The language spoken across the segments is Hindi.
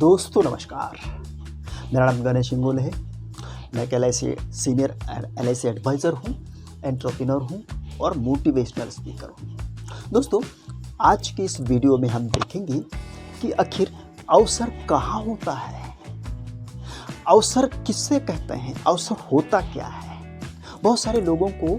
दोस्तों नमस्कार, मेरा नाम गणेश इंगोले है। मैं एक LIC सीनियर LIC एडवाइज़र हूँ, एंटरप्रेन्योर हूँ और मोटिवेशनल स्पीकर हूँ। दोस्तों, आज की इस वीडियो में हम देखेंगे कि आखिर अवसर कहाँ होता है, अवसर किससे कहते हैं, अवसर होता क्या है। बहुत सारे लोगों को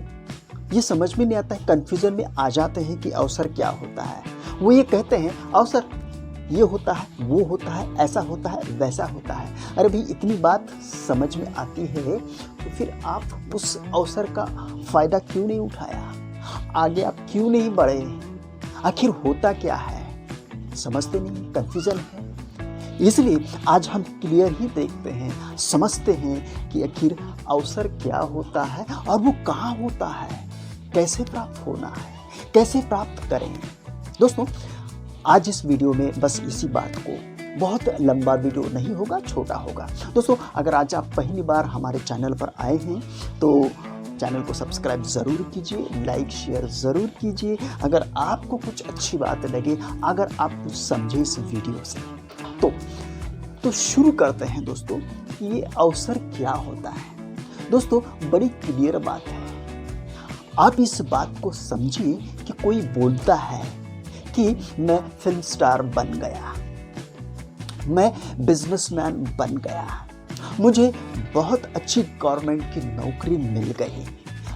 ये समझ में नहीं आता है, कन्फ्यूज़न में आ जाते हैं कि अवसर क्या होता है। वो ये कहते हैं अवसर ये होता है, वो होता है, ऐसा होता है, वैसा होता है। अरे भाई, इतनी बात समझ में आती है तो फिर आप उस अवसर का फ़ायदा क्यों नहीं उठाया, आगे आप क्यों नहीं बढ़े। आखिर होता क्या है, समझते नहीं, कन्फ्यूज़न है। इसलिए आज हम क्लियर ही देखते हैं, समझते हैं कि आखिर अवसर क्या होता है और वो कहाँ होता है, कैसे प्राप्त होना है, कैसे प्राप्त करें। दोस्तों, आज इस वीडियो में बस इसी बात को, बहुत लंबा वीडियो नहीं होगा, छोटा होगा। दोस्तों, अगर आज आप पहली बार हमारे चैनल पर आए हैं तो चैनल को सब्सक्राइब ज़रूर कीजिए, लाइक शेयर ज़रूर कीजिए। अगर आपको कुछ अच्छी बात लगे, अगर आप कुछ समझे इस वीडियो से तो शुरू करते हैं। दोस्तों, ये अवसर क्या होता है। दोस्तों, बड़ी क्लियर बात है। आप इस बात को समझिए कि कोई बोलता है कि मैं फिल्म स्टार बन गया, मैं बिजनेसमैन बन गया, मुझे बहुत अच्छी गवर्नमेंट की नौकरी मिल गई,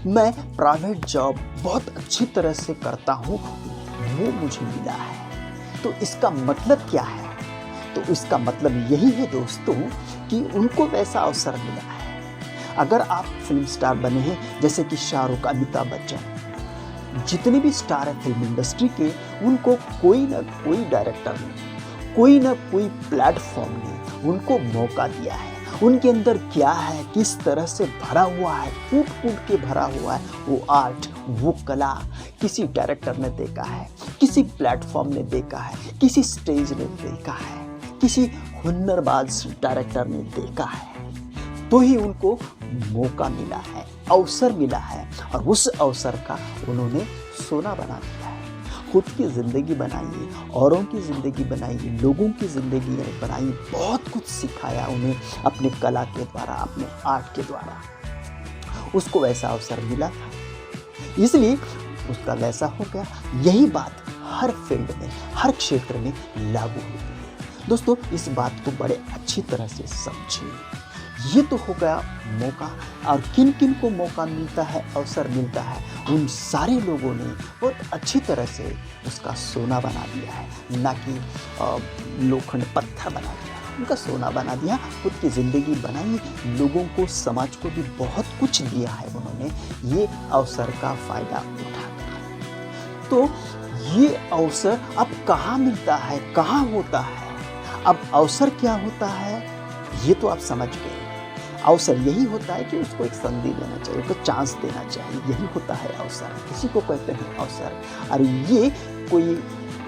मैं प्राइवेट जॉब बहुत अच्छी तरह से करता हूँ, वो मुझे मिला है। तो इसका मतलब क्या है? तो इसका मतलब यही है दोस्तों कि उनको वैसा अवसर मिला है। अगर आप फिल्म स्टार बने हैं, जैसे कि शाहरुख, अमिताभ बच्चन, जितने भी स्टार हैं फिल्म इंडस्ट्री के, उनको कोई ना कोई डायरेक्टर ने, कोई ना कोई प्लेटफॉर्म ने उनको मौका दिया है। उनके अंदर क्या है, किस तरह से भरा हुआ है, फूट फूट के भरा हुआ है वो आर्ट, वो कला, किसी डायरेक्टर ने देखा है, किसी प्लेटफॉर्म ने देखा है, किसी स्टेज ने देखा है, किसी हुनरबाज डायरेक्टर ने देखा है, तो ही उनको मौका मिला है, अवसर मिला है। और उस अवसर का उन्होंने सोना बना दिया है। खुद की ज़िंदगी बनाई, औरों की ज़िंदगी बनाई, लोगों की ज़िंदगी बनाई, बहुत कुछ सिखाया उन्हें अपने कला के द्वारा, अपने आर्ट के द्वारा। उसको वैसा अवसर मिला था, इसलिए उसका वैसा हो गया। यही बात हर फील्ड में, हर क्षेत्र में लागू होती है। दोस्तों, इस बात को बड़े अच्छी तरह से समझिए। ये तो हो गया मौका, और किन किन को मौका मिलता है, अवसर मिलता है, उन सारे लोगों ने बहुत अच्छी तरह से उसका सोना बना दिया है, ना कि लोखंड पत्थर बना दिया, उनका सोना बना दिया। खुद की ज़िंदगी बनाई, लोगों को, समाज को भी बहुत कुछ दिया है उन्होंने, ये अवसर का फ़ायदा उठाकर। तो ये अवसर अब कहाँ मिलता है, कहाँ होता है? अब अवसर क्या होता है ये तो आप समझ गए। अवसर यही होता है कि उसको एक संधि देना चाहिए, उसको चांस देना चाहिए, यही होता है अवसर। किसी को कहते हैं अवसर। और ये कोई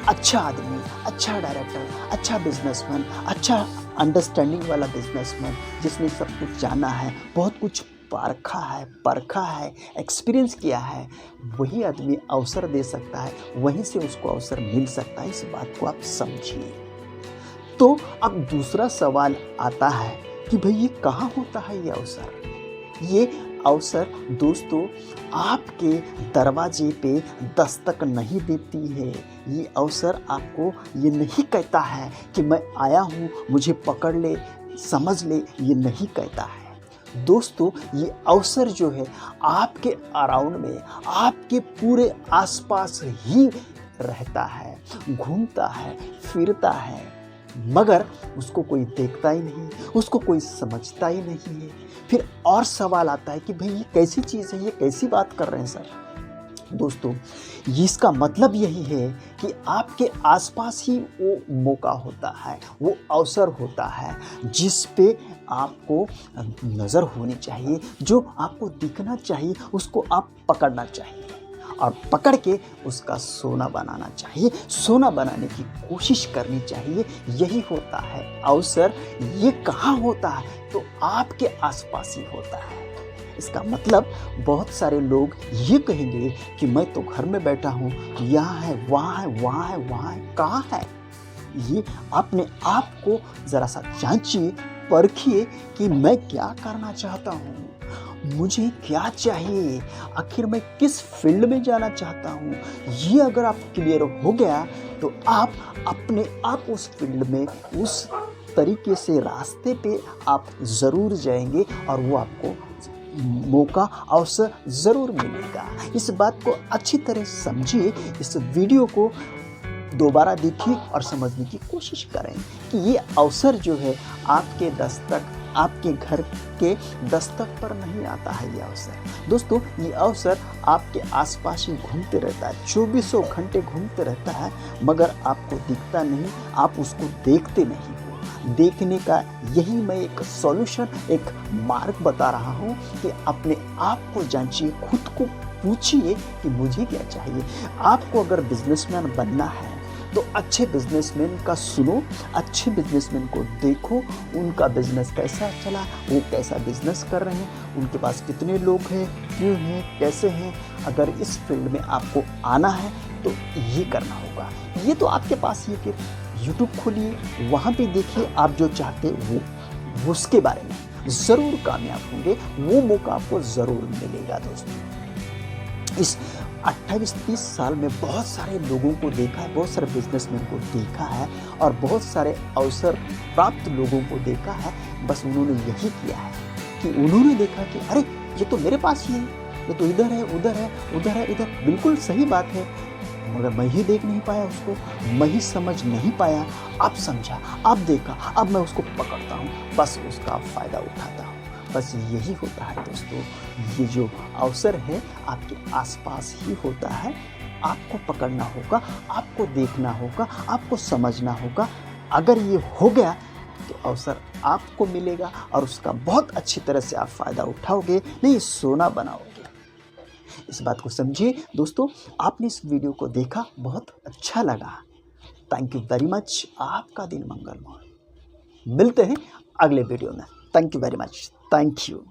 अच्छा आदमी, अच्छा डायरेक्टर, अच्छा बिजनेसमैन, अच्छा अंडरस्टैंडिंग वाला बिजनेसमैन, जिसने सब कुछ जाना है, बहुत कुछ परखा है, एक्सपीरियंस किया है, वही आदमी अवसर दे सकता है, वहीं से उसको अवसर मिल सकता है। इस बात को आप समझिए। तो अब दूसरा सवाल आता है कि भाई ये कहाँ होता है ये अवसर? ये अवसर दोस्तों आपके दरवाजे पे दस्तक नहीं देती है। ये अवसर आपको ये नहीं कहता है कि मैं आया हूँ, मुझे पकड़ ले, समझ ले, ये नहीं कहता है। दोस्तों, ये अवसर जो है आपके अराउंड में, आपके पूरे आसपास ही रहता है, घूमता है, फिरता है, मगर उसको कोई देखता ही नहीं, उसको कोई समझता ही नहीं है। फिर और सवाल आता है कि भाई ये कैसी चीज़ है, ये कैसी बात कर रहे हैं सर? दोस्तों, इसका मतलब यही है कि आपके आसपास ही वो मौका होता है, वो अवसर होता है, जिस पे आपको नज़र होनी चाहिए, जो आपको दिखना चाहिए, उसको आप पकड़ना चाहिए और पकड़ के उसका सोना बनाना चाहिए, सोना बनाने की कोशिश करनी चाहिए। यही होता है अवसर। ये कहाँ होता है? तो आपके आसपास ही होता है। इसका मतलब बहुत सारे लोग ये कहेंगे कि मैं तो घर में बैठा हूँ, यहाँ है, वहाँ है, वहाँ है, वहाँ है, कहाँ है? ये अपने आप को ज़रा सा जांचिए, परखिए कि मैं क्या करना चाहता हूँ, मुझे क्या चाहिए, आखिर मैं किस फील्ड में जाना चाहता हूँ। ये अगर आप क्लियर हो गया तो आप अपने आप उस फील्ड में उस तरीके से रास्ते पे आप ज़रूर जाएंगे और वो आपको मौका अवसर ज़रूर मिलेगा। इस बात को अच्छी तरह समझिए, इस वीडियो को दोबारा देखिए और समझने की कोशिश करें कि ये अवसर जो है आपके दस्तक, आपके घर के दस्तक पर नहीं आता है। ये अवसर दोस्तों, ये अवसर आपके आसपास ही घूमते रहता है, 24 घंटे घूमते रहता है, मगर आपको दिखता नहीं, आप उसको देखते नहीं हो। देखने का यही मैं एक सॉल्यूशन, एक मार्ग बता रहा हूँ कि अपने आप को जांचिए, खुद को पूछिए कि मुझे क्या चाहिए। आपको अगर बिजनेसमैन बनना है तो अच्छे बिजनेसमैन का सुनो, अच्छे बिजनेसमैन को देखो, उनका बिजनेस कैसा चला, वो कैसा बिजनेस कर रहे हैं, उनके पास कितने लोग हैं, क्यों हैं, कैसे हैं। अगर इस फील्ड में आपको आना है तो ये करना होगा। ये तो आपके पास ही, फिर यूट्यूब खोलिए, वहाँ पे देखिए, आप जो चाहते वो उसके बारे में ज़रूर कामयाब होंगे, वो मौका आपको ज़रूर मिलेगा। दोस्तों, इस 28-30 साल में बहुत सारे लोगों को देखा है, बहुत सारे बिजनेसमैन को देखा है और बहुत सारे अवसर प्राप्त लोगों को देखा है। बस उन्होंने यही किया है कि उन्होंने देखा कि अरे ये तो मेरे पास ही है, ये तो इधर है, उधर है, उधर है, इधर। बिल्कुल सही बात है, मगर मैं ही देख नहीं पाया उसको, मैं ही समझ नहीं पाया। अब समझा, अब देखा, अब मैं उसको पकड़ता हूँ, बस उसका फ़ायदा उठाता हूँ। बस यही होता है दोस्तों, ये जो अवसर है आपके आसपास ही होता है। आपको पकड़ना होगा, आपको देखना होगा, आपको समझना होगा। अगर ये हो गया तो अवसर आपको मिलेगा और उसका बहुत अच्छी तरह से आप फ़ायदा उठाओगे, नहीं सोना बनाओगे। इस बात को समझिए दोस्तों। आपने इस वीडियो को देखा, बहुत अच्छा लगा, थैंक यू वेरी मच। आपका दिन मंगलमय। मिलते हैं अगले वीडियो में। Thank you very much, thank you.